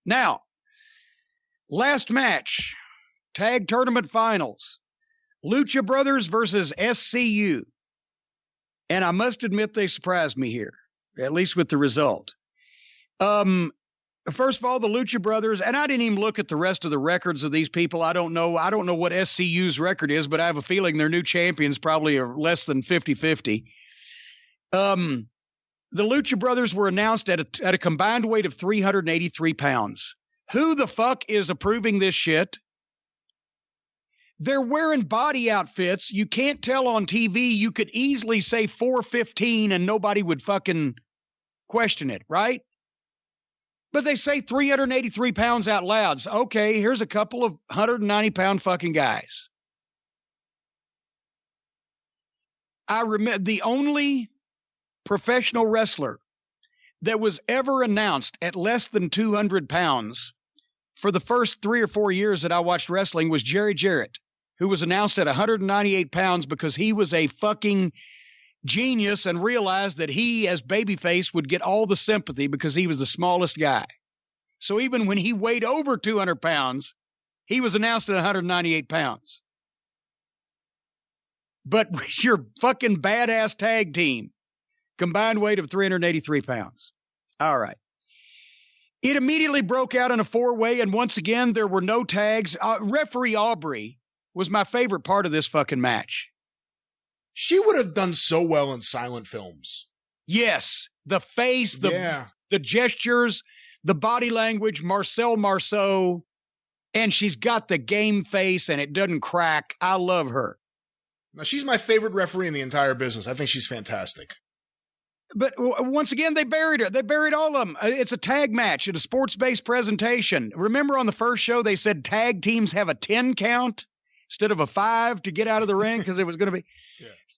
Now, last match, tag tournament finals, Lucha Brothers versus SCU. And I must admit they surprised me here, at least with the result. First of all, the Lucha Brothers, and I didn't even look at the rest of the records of these people. I don't know what SCU's record is, but I have a feeling their new champions probably are less than 50-50. The Lucha Brothers were announced at a combined weight of 383 pounds. Who the fuck is approving this shit? They're wearing body outfits. You can't tell on TV. You could easily say 415 and nobody would fucking question it, right? But they say 383 pounds out loud. So, okay, here's a couple of 190-pound fucking guys. I remember the only professional wrestler that was ever announced at less than 200 pounds for the first 3 or 4 years that I watched wrestling was Jerry Jarrett, who was announced at 198 pounds because he was a fucking genius and realized that he, as babyface, would get all the sympathy because he was the smallest guy. So even when he weighed over 200 pounds, he was announced at 198 pounds. But your fucking badass tag team, combined weight of 383 pounds. All right. It immediately broke out in a 4-way, and once again, there were no tags. Referee Aubrey was my favorite part of this fucking match. She would have done so well in silent films. Yes. The face, the gestures, the body language, Marcel Marceau, and she's got the game face and it doesn't crack. I love her. Now, she's my favorite referee in the entire business. I think she's fantastic. But once again, they buried her. They buried all of them. It's a tag match at a sports-based presentation. Remember on the first show, they said tag teams have a 10 count instead of a 5 to get out of the ring because it was going to be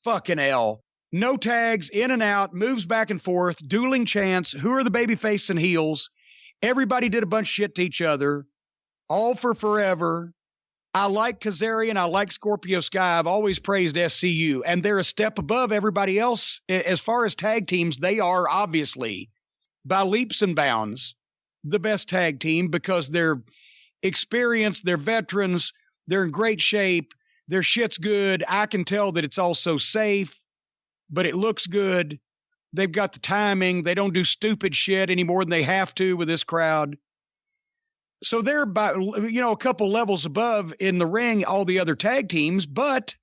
fucking hell. No tags, in and out, moves back and forth, dueling chants. Who are the babyface and heels? Everybody did a bunch of shit to each other, all for forever. I like Kazarian. I like Scorpio Sky. I've always praised SCU, and they're a step above everybody else. As far as tag teams, they are obviously, by leaps and bounds, the best tag team because they're experienced, they're veterans, they're in great shape, their shit's good. I can tell that it's also safe, but it looks good. They've got the timing. They don't do stupid shit any more than they have to with this crowd. So they're about, a couple levels above in the ring, all the other tag teams. But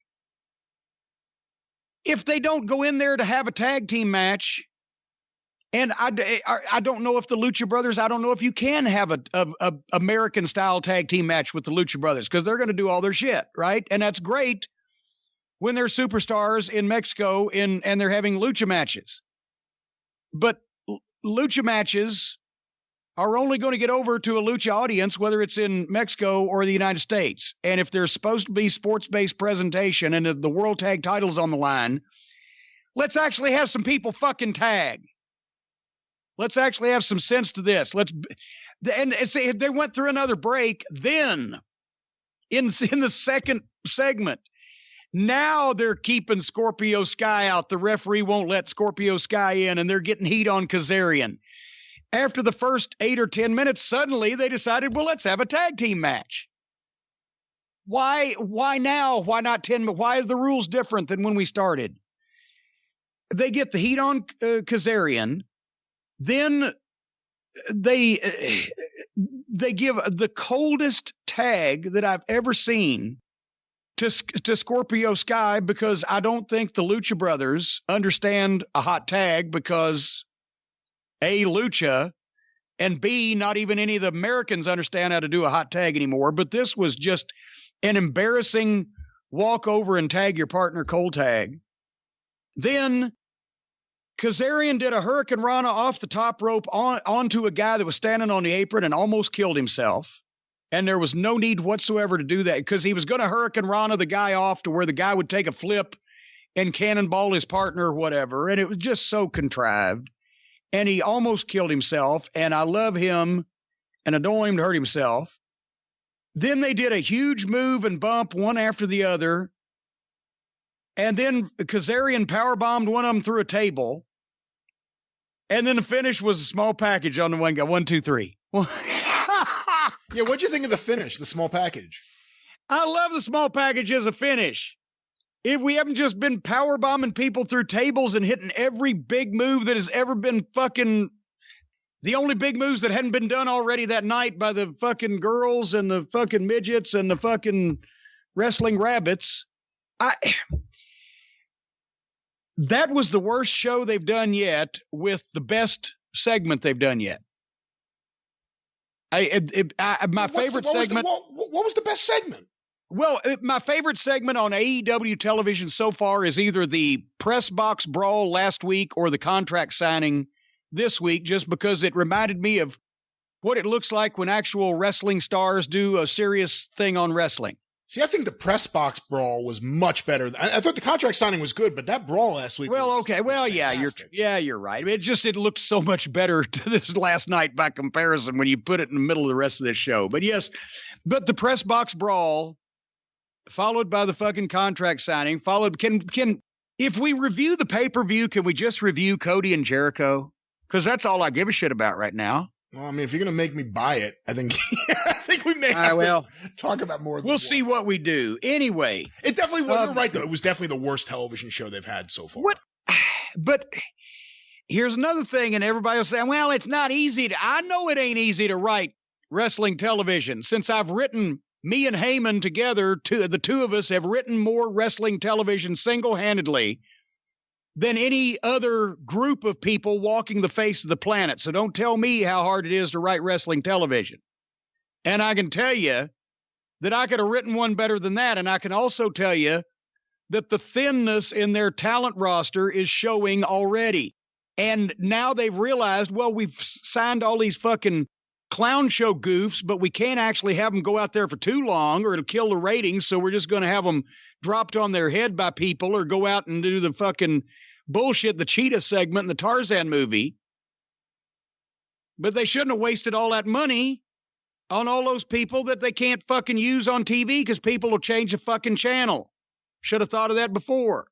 if they don't go in there to have a tag team match, and I don't know if the Lucha Brothers, I don't know if you can have a American style tag team match with the Lucha Brothers because they're going to do all their shit, right? And that's great when they're superstars in Mexico and they're having Lucha matches. But Lucha matches are only going to get over to a Lucha audience, whether it's in Mexico or the United States. And if there's supposed to be sports-based presentation and if the world tag title's on the line, let's actually have some people fucking tag. Let's actually have some sense to this. And say they went through another break. Then in the second segment, now they're keeping Scorpio Sky out. The referee won't let Scorpio Sky in, and they're getting heat on Kazarian. After the first 8 or 10 minutes, suddenly they decided, well, let's have a tag team match. Why now? Why not 10? Why is the rules different than when we started? They get the heat on Kazarian. Then they give the coldest tag that I've ever seen to Scorpio Sky because I don't think the Lucha Brothers understand a hot tag because A, Lucha, and B, not even any of the Americans understand how to do a hot tag anymore. But this was just an embarrassing walk over and tag your partner cold tag. Then Kazarian did a Hurricane Rana off the top rope onto a guy that was standing on the apron and almost killed himself. And there was no need whatsoever to do that because he was going to Hurricane Rana the guy off to where the guy would take a flip and cannonball his partner or whatever. And it was just so contrived. And he almost killed himself. And I love him and I don't want him to hurt himself. Then they did a huge move and bump one after the other. And then Kazarian powerbombed one of them through a table. And then the finish was a small package on the one guy. 1, 2, 3. Yeah, what'd you think of the finish, the small package? I love the small package as a finish. If we haven't just been power bombing people through tables and hitting every big move that has ever been fucking, the only big moves that hadn't been done already that night by the fucking girls and the fucking midgets and the fucking wrestling rabbits. That was the worst show they've done yet with the best segment they've done yet. My favorite segment. What was the best segment? Well, my favorite segment on AEW television so far is either the press box brawl last week or the contract signing this week, just because it reminded me of what it looks like when actual wrestling stars do a serious thing on wrestling. See, I think the press box brawl was much better. I thought the contract signing was good, but that brawl last week. Well, was, okay. Well, yeah, you're right. It looked so much better to this last night by comparison when you put it in the middle of the rest of this show. But yes, the press box brawl followed by the fucking contract signing, if we review the pay-per-view, can we just review Cody and Jericho? Because that's all I give a shit about right now. Well, I mean, if you're going to make me buy it, I think we may have to talk about more. We'll see what we do. Anyway. It definitely was, you're right, though. It was definitely the worst television show they've had so far. But here's another thing, and everybody will say, well, it's not easy. I know it ain't easy to write wrestling television. Since I've written, me and Heyman together, the two of us have written more wrestling television single-handedly than any other group of people walking the face of the planet. So don't tell me how hard it is to write wrestling television. And I can tell you that I could have written one better than that. And I can also tell you that the thinness in their talent roster is showing already. And now they've realized, well, we've signed all these fucking clown show goofs, but we can't actually have them go out there for too long or it'll kill the ratings. So we're just going to have them dropped on their head by people or go out and do the fucking bullshit, the cheetah segment in the Tarzan movie. But they shouldn't have wasted all that money on all those people that they can't fucking use on TV because people will change the fucking channel. Should have thought of that before.